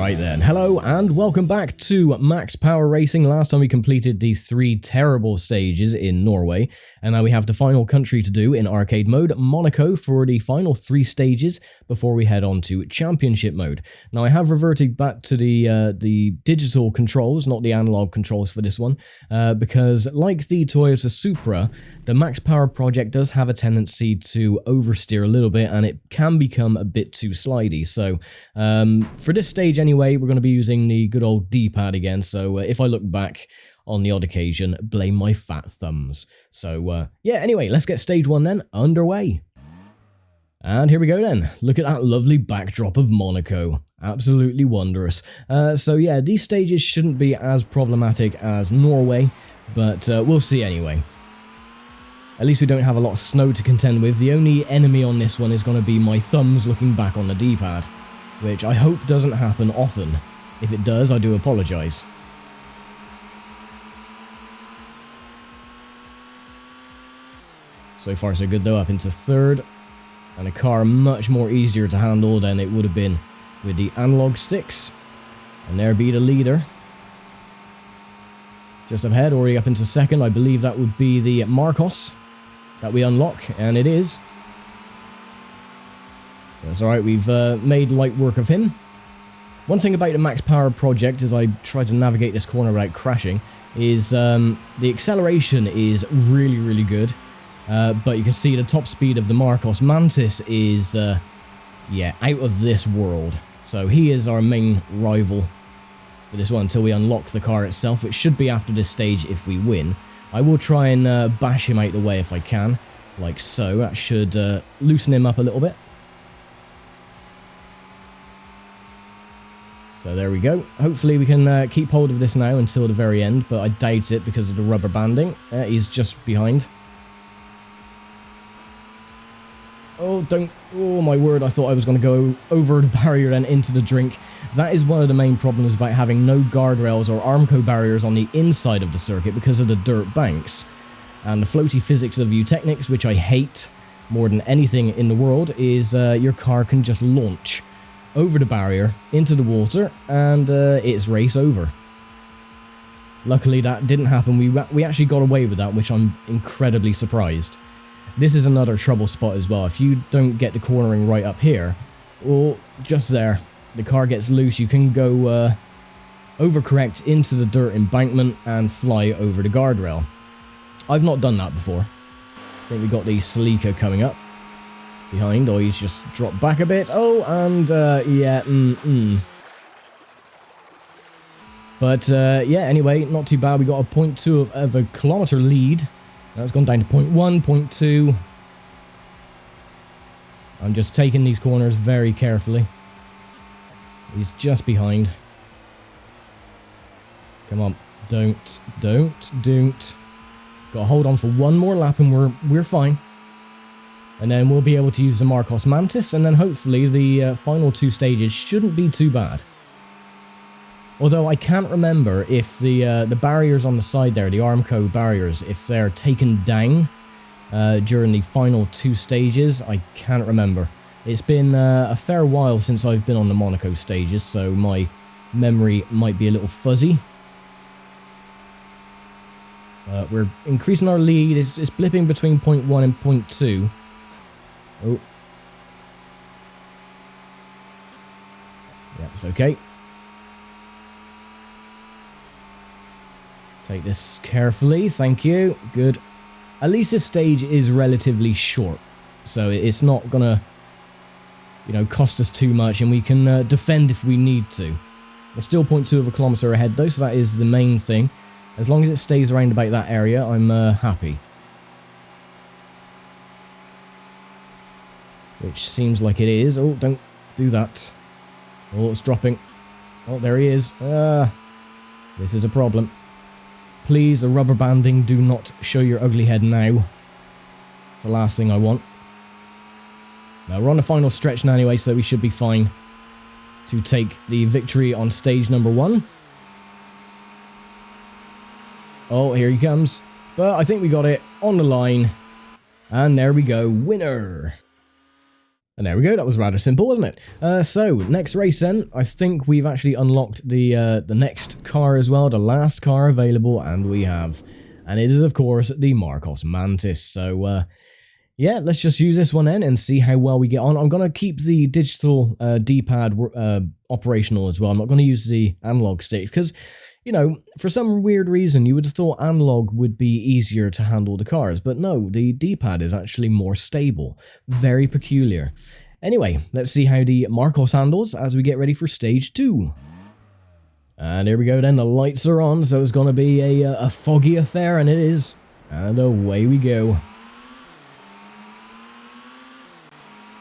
Alright then, hello and welcome back to Max Power Racing. Last time we completed the 3 terrible stages in Norway, and now we have the final country to do in arcade mode, Monaco, for the final 3 stages before we head on to championship mode. Now I have reverted back to the digital controls, not the analog controls for this one, because like the Toyota Supra, the Max Power project does have a tendency to oversteer a little bit and it can become a bit too slidey. So for this stage anyway, we're going to be using the good old D-pad again, so if I look back on the odd occasion, blame my fat thumbs. So yeah, anyway, let's get stage 1 then underway. And here we go then. Look at that lovely backdrop of Monaco. Absolutely wondrous. So yeah, these stages shouldn't be as problematic as Norway, but we'll see anyway. At least we don't have a lot of snow to contend with. The only enemy on this one is going to be my thumbs looking back on the D-pad, which I hope doesn't happen often. If it does, I do apologise. So far so good though, up into 3rd. And a car much more easier to handle than it would have been with the analog sticks. And there be the leader. Just ahead, already up into 2nd. I believe that would be the Marcos that we unlock, and it is. That's alright, we've made light work of him. One thing about the Max Power project, as I try to navigate this corner without crashing, is the acceleration is really good. But you can see the top speed of the Marcos Mantis is, yeah, out of this world. So he is our main rival for this one until we unlock the car itself, which should be after this stage if we win. I will try and bash him out the way if I can, like so. That should loosen him up a little bit. So there we go. Hopefully we can keep hold of this now until the very end, but I doubt it because of the rubber banding. He's just behind. Oh, don't... Oh, my word, I thought I was going to go over the barrier and into the drink. That is one of the main problems about having no guardrails or Armco barriers on the inside of the circuit because of the dirt banks. And the floaty physics of Eutechnics, which I hate more than anything in the world, is your car can just launch over the barrier, into the water, and it's race over. Luckily, that didn't happen. We actually got away with that, which I'm incredibly surprised. This is another trouble spot as well. If you don't get the cornering right up here, well, just there, the car gets loose. You can go overcorrect into the dirt embankment and fly over the guardrail. I've not done that before. I think we've got the Celica coming up behind. Oh, he's just dropped back a bit. Oh, and yeah, But yeah, anyway, not too bad. We got a 0.2 of a kilometre lead. Now it's gone down to 0.1, 0.2. I'm just taking these corners very carefully. He's just behind. Come on. Don't. Got to hold on for one more lap and we're fine. And then we'll be able to use the Marcos Mantis, and then hopefully the final 2 stages shouldn't be too bad. Although I can't remember if the barriers on the side there, the Armco barriers, if they're taken down during the final 2 stages. I can't remember. It's been a fair while since I've been on the Monaco stages, so my memory might be a little fuzzy. We're increasing our lead. It's blipping between 0.1 and 0.2. Oh. Yeah, it's okay. Take this carefully, thank you. Good. At least this stage is relatively short, so it's not gonna, you know, cost us too much, and we can defend if we need to. We're still 0.2 of a kilometre ahead though, so that is the main thing. As long as it stays around about that area, I'm happy. Which seems like it is. Oh, don't do that. Oh, it's dropping. Oh, there he is. This is a problem. Please, the rubber banding, do not show your ugly head now. It's the last thing I want. Now, we're on the final stretch now anyway, so we should be fine to take the victory on stage number 1. Oh, here he comes. But I think we got it on the line. And there we go, winner! And there we go, that was rather simple, wasn't it? So, next race then, I think we've actually unlocked the next car as well, the last car available, and we have. And it is, of course, the Marcos Mantis. So, yeah, let's just use this one then and see how well we get on. I'm going to keep the digital D-pad operational as well. I'm not going to use the analog stick because, you know, for some weird reason, you would have thought analog would be easier to handle the cars. But no, the D-pad is actually more stable. Very peculiar. Anyway, let's see how the Marcos handles as we get ready for stage 2. And here we go then, the lights are on, so it's going to be a foggy affair, and it is. And away we go.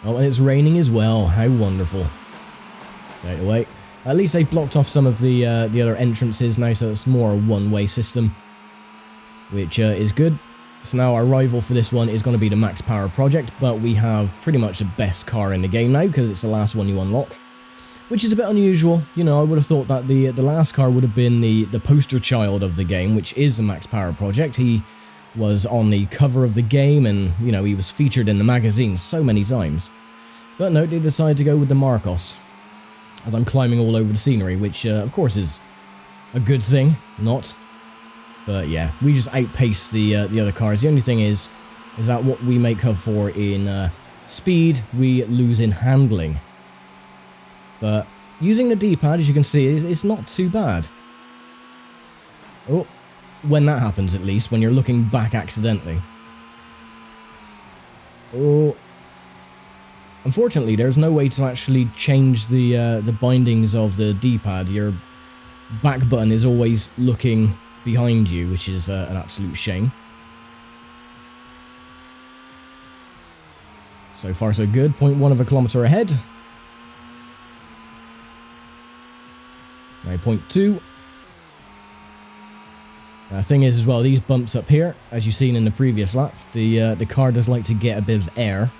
Oh, and it's raining as well. How wonderful. Right away. At least they've blocked off some of the other entrances now, so it's more a one-way system, which is good. So now our rival for this one is going to be the Max Power Project, but we have pretty much the best car in the game now, because it's the last one you unlock, which is a bit unusual. You know, I would have thought that the last car would have been the poster child of the game, which is the Max Power Project. He was on the cover of the game, and, you know, he was featured in the magazine so many times. But no, they decided to go with the Marcos, as I'm climbing all over the scenery, which, of course, is a good thing, not. But yeah, we just outpace the other cars. The only thing is that what we make up for in speed, we lose in handling. But using the D-pad, as you can see, it's not too bad. Oh, when that happens at least, when you're looking back accidentally. Oh. Unfortunately, there's no way to actually change the bindings of the D-pad. Your back button is always looking behind you, which is an absolute shame. So far so good, 0.1 of a kilometer ahead. Now 0.2. Thing is as well, these bumps up here, as you've seen in the previous lap, the car does like to get a bit of air,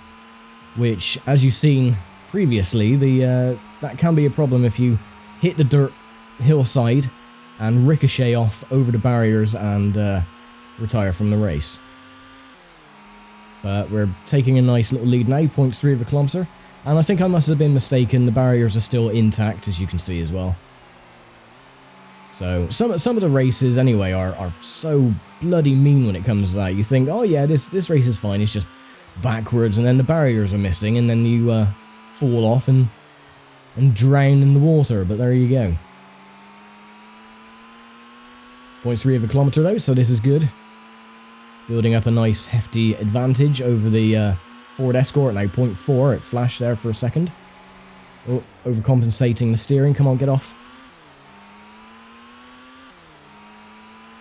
which, as you've seen previously, that can be a problem if you hit the dirt hillside and ricochet off over the barriers and retire from the race. But we're taking a nice little lead now, 0.3 of a kilometer, and I think I must have been mistaken, the barriers are still intact, as you can see as well. So, some of the races, anyway, are so bloody mean when it comes to that. You think, oh yeah, this race is fine, it's just backwards, and then the barriers are missing, and then you fall off and drown in the water, but there you go. 0.3 of a kilometer though, so this is good. Building up a nice hefty advantage over the Ford Escort. Now 0.4, it flashed there for a second. Oh, overcompensating the steering, come on, get off.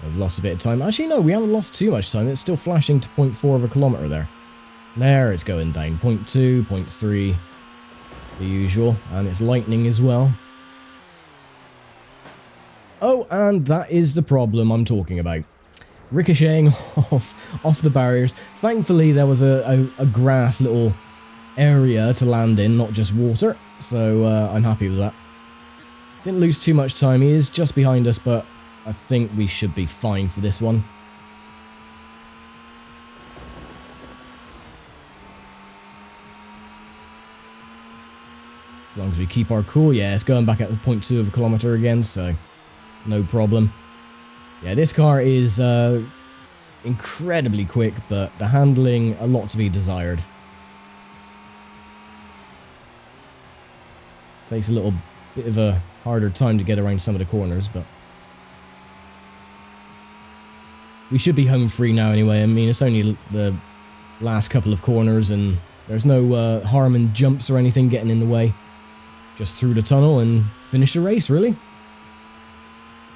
I've lost a bit of time. Actually, no, we haven't lost too much time. It's still flashing to 0.4 of a kilometer there. There, it's going down. 0.2, 0.3, the usual. And it's lightning as well. Oh, and that is the problem I'm talking about. Ricocheting off the barriers. Thankfully, there was a grass little area to land in, not just water. So, I'm happy with that. Didn't lose too much time. He is just behind us, but I think we should be fine for this one. As long as we keep our cool. Yeah, it's going back at 0.2 of a kilometer again, so no problem. Yeah, this car is incredibly quick, but the handling, a lot to be desired. Takes a little bit of a harder time to get around some of the corners, but we should be home free now anyway. I mean, it's only the last couple of corners, and there's no harm in jumps or anything getting in the way. Just through the tunnel and finish the race, really.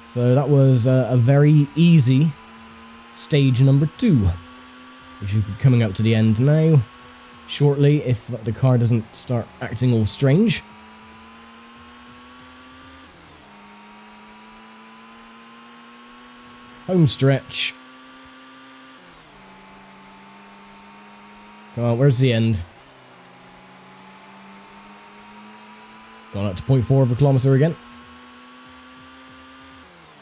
So that was a very easy stage number 2. We should be coming up to the end now, shortly, if the car doesn't start acting all strange. Home stretch. Come on, where's the end? Gone up to 0.4 of a kilometer again.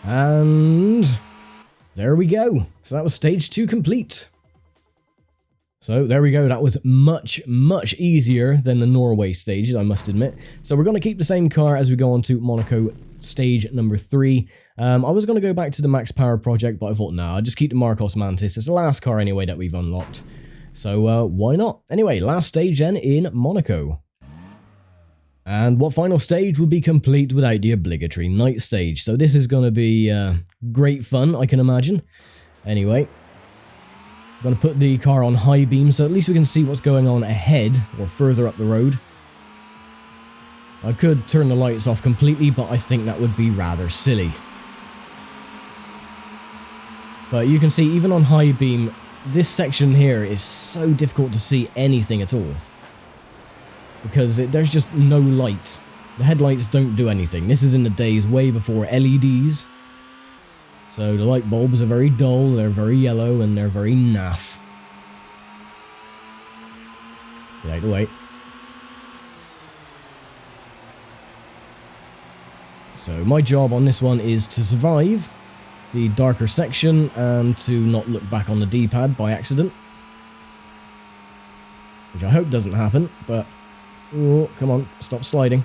And there we go. So that was stage 2 complete. So there we go, that was much easier than the Norway stages, I must admit. So we're going to keep the same car as we go on to Monaco stage number 3. I was going to go back to the Max Power project, but I thought, nah, I'll just keep the Marcos Mantis. It's the last car anyway that we've unlocked. So why not? Anyway, last stage then in Monaco. And what final stage would be complete without the obligatory night stage? So this is going to be great fun, I can imagine. Anyway, I'm going to put the car on high beam, so at least we can see what's going on ahead, or further up the road. I could turn the lights off completely, but I think that would be rather silly. But you can see, even on high beam, this section here is so difficult to see anything at all. Because there's just no light. The headlights don't do anything. This is in the days way before LEDs. So the light bulbs are very dull, they're very yellow, and they're very naff. Get out of the way. So my job on this one is to survive the darker section and to not look back on the D-pad by accident. Which I hope doesn't happen, but... oh, come on, stop sliding.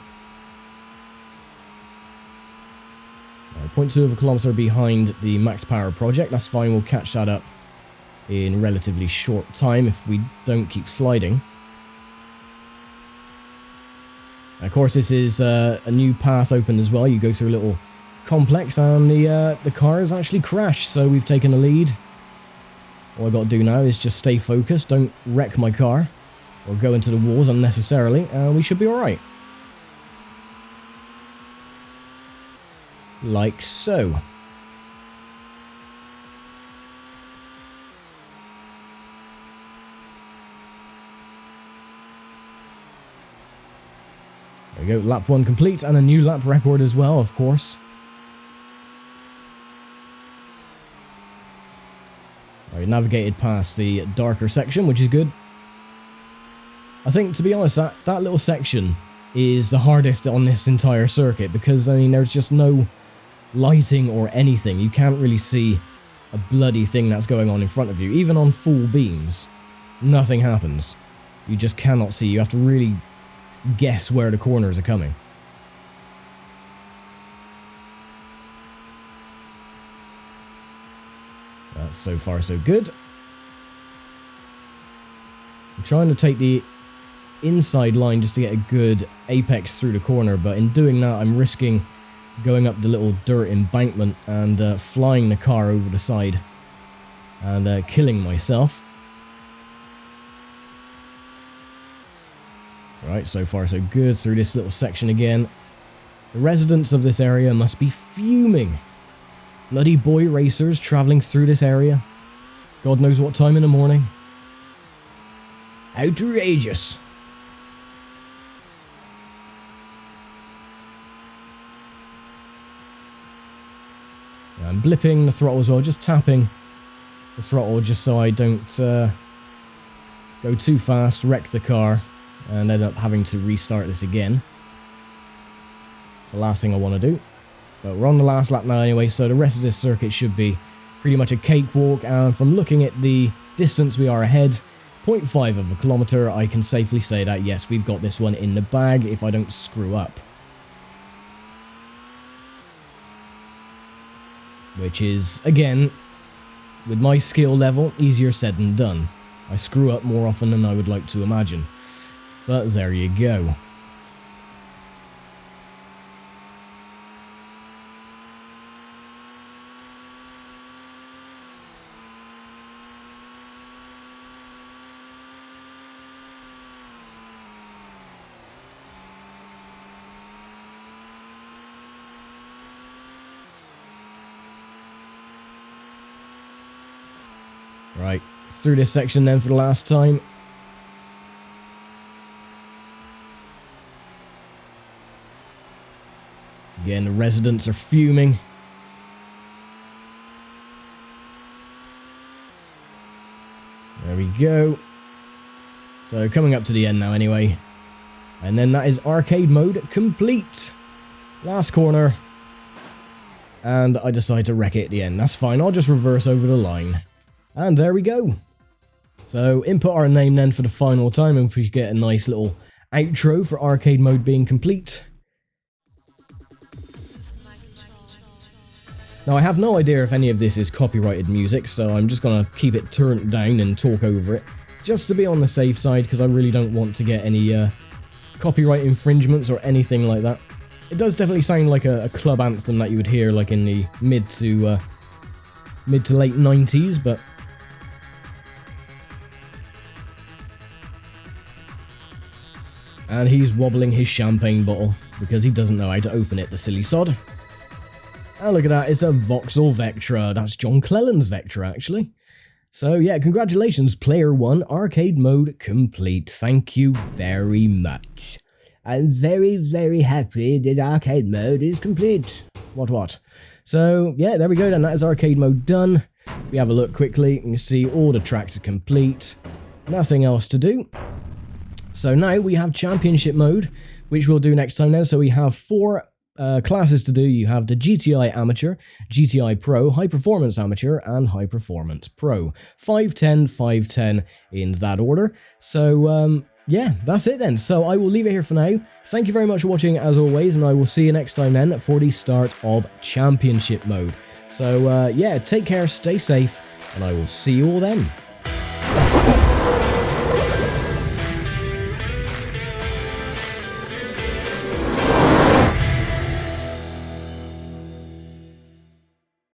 0.2 of a kilometre behind the Max Power project. That's fine, we'll catch that up in relatively short time if we don't keep sliding. Of course, this is a new path open as well. You go through a little complex and the car has actually crashed, so we've taken a lead. All I've got to do now is just stay focused, don't wreck my car or go into the walls unnecessarily, and we should be alright. Like so. There we go, lap 1 complete, and a new lap record as well, of course. I navigated past the darker section, which is good. I think, to be honest, that little section is the hardest on this entire circuit, because, I mean, there's just no lighting or anything. You can't really see a bloody thing that's going on in front of you. Even on full beams, nothing happens. You just cannot see. You have to really guess where the corners are coming. That's so far so good. I'm trying to take the inside line just to get a good apex through the corner, but in doing that I'm risking going up the little dirt embankment and flying the car over the side and killing myself. It's alright, so far so good through this little section again. The residents of this area must be fuming. Bloody boy racers travelling through this area. God knows what time in the morning. Outrageous. I'm blipping the throttle as well, just tapping the throttle just so I don't go too fast, wreck the car, and end up having to restart this again. It's the last thing I want to do. But we're on the last lap now anyway, so the rest of this circuit should be pretty much a cakewalk, and from looking at the distance we are ahead, 0.5 of a kilometre, I can safely say that yes, we've got this one in the bag if I don't screw up. Which is, again, with my skill level, easier said than done. I screw up more often than I would like to imagine. But there you go. Right, through this section then for the last time. Again, the residents are fuming. There we go. So coming up to the end now anyway. And then that is arcade mode complete. Last corner. And I decide to wreck it at the end. That's fine, I'll just reverse over the line. And there we go. So input our name then for the final time, and we get a nice little outro for arcade mode being complete. Now I have no idea if any of this is copyrighted music, so I'm just gonna keep it turned down and talk over it, just to be on the safe side, because I really don't want to get any copyright infringements or anything like that. It does definitely sound like a club anthem that you would hear like in the mid to late 90s, but and he's wobbling his champagne bottle because he doesn't know how to open it, the silly sod. And look at that, it's a Vauxhall Vectra. That's John Clelland's Vectra, actually. So yeah, congratulations, Player 1, arcade mode complete. Thank you very much. I'm very, very happy that arcade mode is complete. What? So yeah, there we go then, that is arcade mode done. We have a look quickly, you can see all the tracks are complete. Nothing else to do. So now we have championship mode, which we'll do next time then. So we have 4 classes to do. You have the GTI Amateur, GTI Pro, High Performance Amateur, and High Performance Pro. 510, 510 in that order. So yeah, that's it then. So I will leave it here for now. Thank you very much for watching as always, and I will see you next time then for the start of championship mode. So yeah, take care, stay safe, and I will see you all then.